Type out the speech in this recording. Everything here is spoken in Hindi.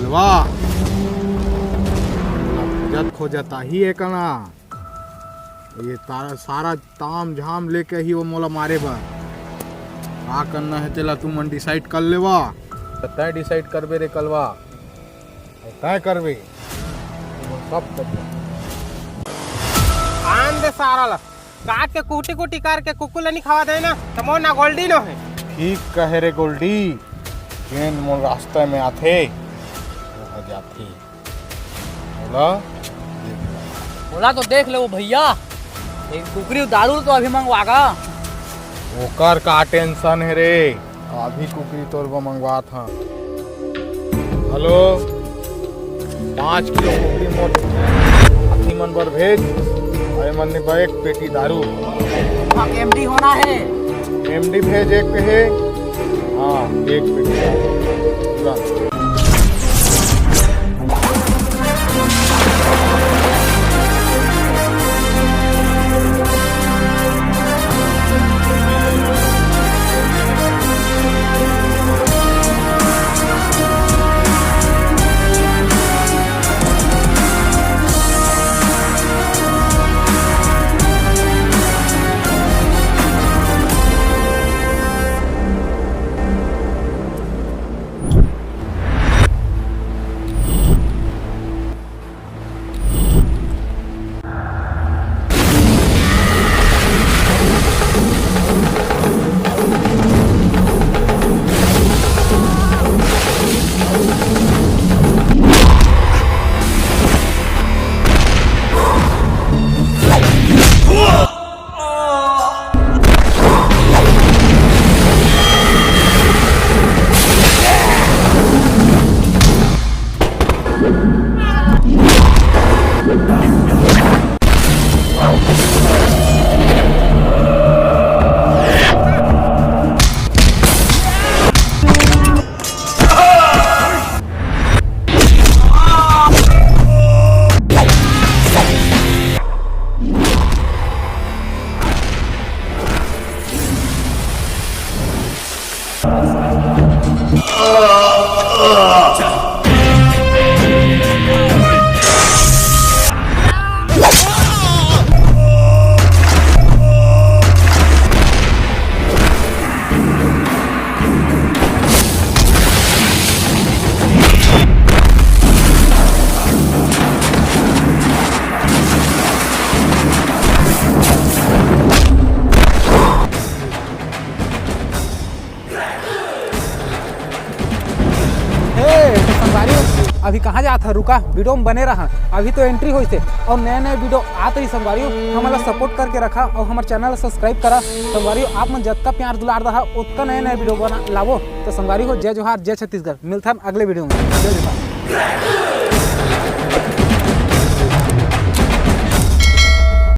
कलवा खोजत खोजता ही है कना ये तारा सारा ताम झाम लेके ही वो मोला मारे बर का करना है तेला तू मन डिसाइड कर लेवा तय डिसाइड करबे रे कलवा तय करबे सब आन दे सारा ला काट के कुटी कुटी करके कुकुल नहीं खवा देना तो मोर ना गोल्डी न है ठीक कहे रे गोल्डी ट्रेन मोर रास्ते में आथे वो जाथे बोला बोला तो देख ले वो भैया एक कुकरी दारू तो अभी मंगवागा ओकर का टेंशन है रे अभी कुकरी तोर को मंगवा था हेलो 5 किलो कुकरी मोर हाथी मन पर भेज अरे मन ने एक पेटी दारू एमडी होना है एमडी भेज एक है हाँ एक पेटी दारू अभी कहाँ जाता रुका वीडियो में बने रहा अभी तो एंट्री हुई थे और नए नए वीडियो आते ही संगवारियों हमारा सपोर्ट करके रखा और हमारे चैनल सब्सक्राइब करा संगवारियों आप मन जितना प्यार दुलार रहा उतना नए नए वीडियो बना लावो तो संगवारियों जय जोहार जय छत्तीसगढ़ मिलता है अगले वीडियो में जय जोहार।